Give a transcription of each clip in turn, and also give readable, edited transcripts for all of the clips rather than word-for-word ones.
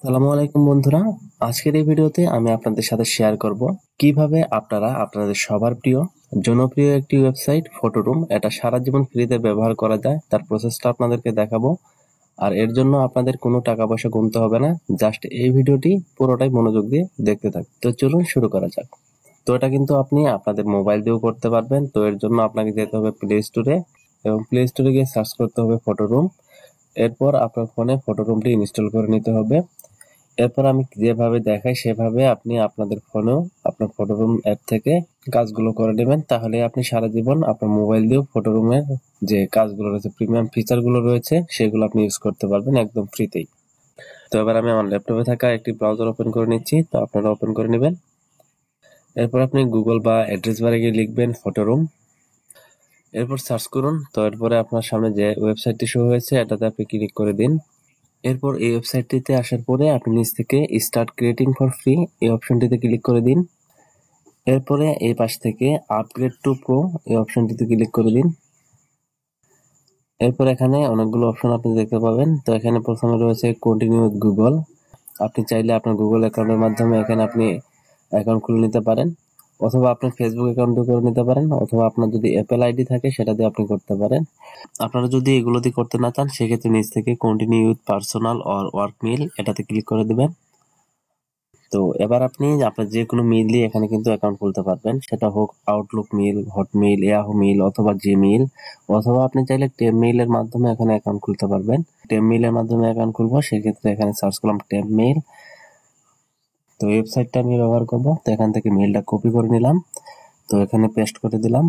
আসসালামু আলাইকুম বন্ধুরা, আজকের এই ভিডিওতে আমি আপনাদের সাথে শেয়ার করব কিভাবে আপনারা আপনাদের সবার প্রিয় জনপ্রিয় একটি ওয়েবসাইট ফটোরুম এটা সারা জীবন ফ্রিতে ব্যবহার করা যায় তার প্রসেসটা আপনাদেরকে দেখাবো। আর এর জন্য আপনাদের কোনো টাকা পয়সা গুনতে হবে না, জাস্ট এই ভিডিওটি পুরোটাই মনোযোগ দিয়ে দেখতে থাকুন। তো চলুন শুরু করা যাক। তো এটা কিন্তু আপনি আপনাদের মোবাইল দিয়েও করতে পারবেন। তো এর জন্য আপনাকে যেতে হবে প্লে স্টোরে এবং প্লে স্টোরে গিয়ে সার্চ করতে হবে ফটোরুম। এরপর আপনার ফোনে ফটোরুমটি ইনস্টল করে নিতে হবে। এরপর আমি যেভাবে দেখাই সেভাবে আপনি আপনাদের ফোনেও আপনার ফটোরুম অ্যাপ থেকে কাজগুলো করে নেবেন, তাহলে আপনি সারা জীবন আপনার মোবাইল দিয়েও ফটোরুমের যে কাজগুলো রয়েছে, প্রিমিয়াম ফিচারগুলো রয়েছে, সেগুলো আপনি ইউজ করতে পারবেন একদম ফ্রিতেই। তো এবার আমি আমার ল্যাপটপে থাকা একটি ব্রাউজার ওপেন করে নিচ্ছি, তো আপনারা ওপেন করে নেবেন। এরপর আপনি গুগল বা অ্যাড্রেস বারে গিয়ে লিখবেন ফটোরুম, এরপর সার্চ করুন। তো এরপরে আপনার সামনে যে ওয়েবসাইটটি শো হয়েছে এটাতে আপনি ক্লিক করে দিন। এরপর এই ওয়েবসাইটটিতে আসার পরে আপনি নিচ থেকে স্টার্ট ক্রিয়েটিং ফর ফ্রি এই অপশনটিতে ক্লিক করে দিন। এরপরে এই পাশ থেকে আপগ্রেড টু প্রো এই অপশনটিতে ক্লিক করে দিন। এরপর এখানে অনেকগুলো অপশন আপনি দেখতে পাবেন। তো এখানে প্রথমে রয়েছে কন্টিনিউ উইথ গুগল। আপনি চাইলে আপনার গুগল অ্যাকাউন্টের মাধ্যমে এখানে আপনি অ্যাকাউন্ট খুলে নিতে পারেন, অথবা আপনার ফেসবুক অ্যাকাউন্টও করে নিতে পারেন, অথবা আপনার যদি অ্যাপেল আইডি থাকে সেটা দিয়ে আপনি করতে পারেন। আপনারা যদি এগুলো দিয়ে করতে না চান সেক্ষেত্রে নিচ থেকে continue with personal or work mail এটাতে ক্লিক করে দিবেন। তো এবার আপনি আপনার যে কোনো মেইল দিয়ে এখানে কিন্তু অ্যাকাউন্ট খুলতে পারবেন, সেটা হোক Outlook mail, Hotmail, Yahoo mail অথবা জিমেইল, অথবা আপনি চাইলে টেম মেইলের মাধ্যমে এখানে অ্যাকাউন্ট খুলতে পারবেন। টেম মেইলের মাধ্যমে অ্যাকাউন্ট খুলবো, সেক্ষেত্রে এখানে সার্চ করলাম টেম মেইল। তো ওয়েবসাইটটা আমি ব্যবহার করব, তো এখান থেকে মেইলটা কপি করে নিলাম, তো এখানে পেস্ট করে দিলাম।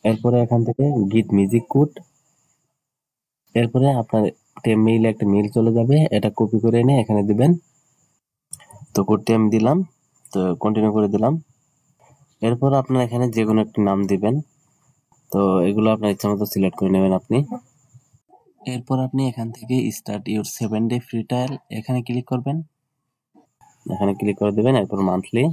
এরপরে এখান থেকে গিট মিউজিক কোড, এরপরে আপনার টেম মেইলে একটা মেইল চলে যাবে, এটা কপি করে এনে এখানে দিবেন। তো কোডটি আমি দিলাম, তো কন্টিনিউ করে দিলাম। এরপর আপনার এখানে যে কোনো একটি নাম দিবেন, তো এগুলো আপনার ইচ্ছা মতো সিলেক্ট করে নেবেন আপনি। এরপর আপনি এখান থেকে start your 7 day free trial এখানে ক্লিক করবেন, এখানে ক্লিক করে দেবেন। এরপর মান্থলি।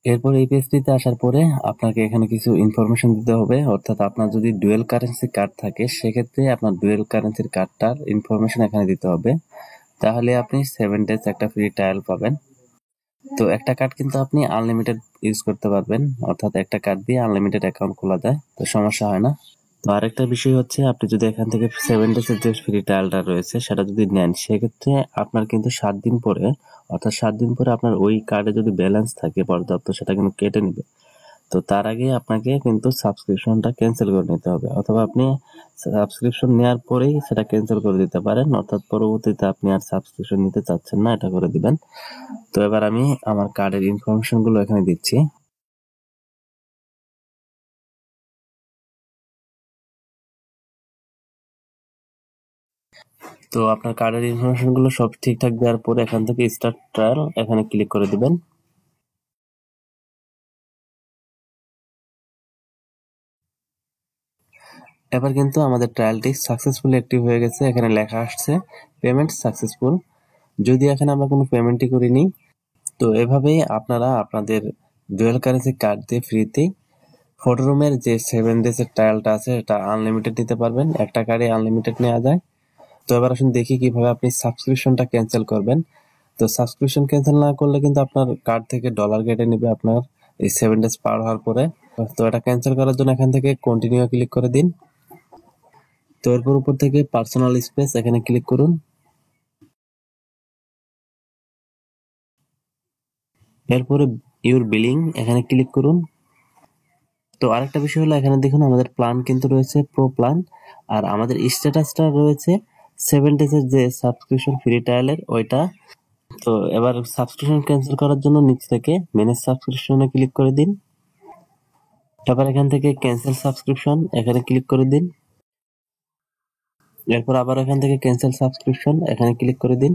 এরপর এই পেজটিতে আসার পরে আপনাকে এখানে কিছু ইনফরমেশন দিতে হবে, অর্থাৎ আপনার যদি ডুয়েল কারেন্সি কার্ড থাকে সেক্ষেত্রে আপনার ডুয়েল কারেন্সির কার্ডটার ইনফরমেশন এখানে দিতে হবে, তাহলে আপনি 7 ডেজ একটা ফ্রি ট্রায়াল পাবেন। তো একটা কার্ড কিন্তু আপনি আনলিমিটেড ইউজ করতে পারবেন, অর্থাৎ একটা কার্ড দিয়ে আনলিমিটেড অ্যাকাউন্ট খোলা যায়, তো সমস্যা হয় না। তো আরেকটা বিষয় হচ্ছে, আপনি যদি এখান থেকে 7 ডেজের যে ফ্রি ট্রায়ালটা রয়েছে সেটা যদি নেন সেক্ষেত্রে আপনার কিন্তু 7 দিন পরে, অর্থাৎ 7 দিন পরে আপনার ওই কার্ডে যদি ব্যালেন্স থাকে পর্যাপ্ত সেটা কিন্তু কেটে নেবে। তো তার আগে আপনাকে কিন্তু সাবস্ক্রিপশনটা ক্যান্সেল করে নিতে হবে, অথবা আপনি সাবস্ক্রিপশন নেওয়ার পরেই সেটা ক্যান্সেল করে দিতে পারেন, অর্থাৎ পরবর্তীতে আপনি আর সাবস্ক্রিপশন নিতে চাচ্ছেন না, এটা করে দিবেন। তো এবার আমি আমার কার্ডের ইনফরমেশন গুলো এখানে দিচ্ছি। তো আপনার কার্ডের ইনফরমেশন গুলো সব ঠিকঠাক দেওয়ার পরে এখান থেকে স্টার্ট ট্রায়াল এখানে ক্লিক করে দিবেন। এবার কিন্তু আমাদের ট্রায়ালটি সাকসেসফুলি অ্যাক্টিভ হয়ে গেছে, এখানে লেখা আসছে পেমেন্ট সাকসেসফুল, যদি এখানে আমরা কোনো পেমেন্টই করিনি। তো এভাবেই আপনারা আপনাদের ডুয়াল কারেন্সি কার্ড দিয়ে ফ্রিতেই ফটোরুমের যে 7 ডেজের ট্রায়ালটা আছে এটা আনলিমিটেড নিতে পারবেন, একটা কার্ডে আনলিমিটেড নেওয়া যায়। তো এবার আসুন দেখি কিভাবে আপনি সাবস্ক্রিপশনটা ক্যান্সেল করবেন। তো সাবস্ক্রিপশন ক্যান্সেল না করলে কিন্তু আপনার কার্ড থেকে ডলার কেটে নেবে আপনার এই 7 ডেজ পার হওয়ার পরে। তো এটা ক্যান্সেল করার জন্য এখান থেকে কন্টিনিউ ক্লিক করে দিন। তো এরপর উপর থেকে পার্সোনাল স্পেস এখানে ক্লিক করুন। এরপরে ইউর বিলিং এখানে ক্লিক করুন। তো আরেকটা বিষয় হলো, এখানে দেখুন আমাদের প্ল্যান কিন্তু রয়েছে প্রো প্ল্যান, আর আমাদের স্ট্যাটাসটা রয়েছে 7 ডেজের যে সাবস্ক্রিপশন ফ্রি ট্রায়ালের ওইটা। তো এবার সাবস্ক্রিপশন ক্যান্সেল করার জন্য নিচ থেকে ম্যানেজ সাবস্ক্রিপশনে ক্লিক করে দিন। এবার এখান থেকে ক্যান্সেল সাবস্ক্রিপশন এখানে ক্লিক করে দিন। এরপর আবার এখান থেকে ক্যান্সেল সাবস্ক্রিপশন এখানে ক্লিক করে দিন।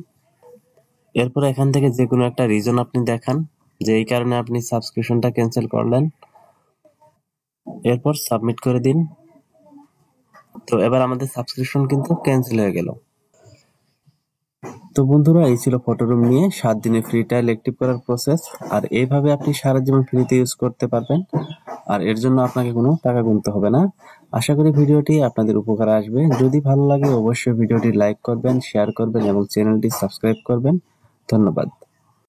এরপর এখান থেকে যে কোনো একটা রিজন আপনি দেখান যে এই কারণে আপনি সাবস্ক্রিপশনটা ক্যান্সেল করলেন, এরপর সাবমিট করে দিন। তো এবার আমাদের সাবস্ক্রিপশন কিন্তু ক্যান্সেল হয়ে গেল। তো বন্ধুরা, এই ছিল ফটোরুম নিয়ে 7 দিনের ফ্রি ট্রায়াল অ্যাক্টিভ করার প্রসেস। আর এইভাবে আপনি সারা জীবন ফ্রিতে ইউজ করতে পারবেন, আর এর জন্য আপনাকে কোনো টাকা গুনতে হবে না। আশা করি ভিডিওটি আপনাদের উপকারে আসবে। যদি ভালো লাগে অবশ্যই ভিডিওটি লাইক করবেন, শেয়ার করবেন এবং চ্যানেলটি সাবস্ক্রাইব করবেন। ধন্যবাদ।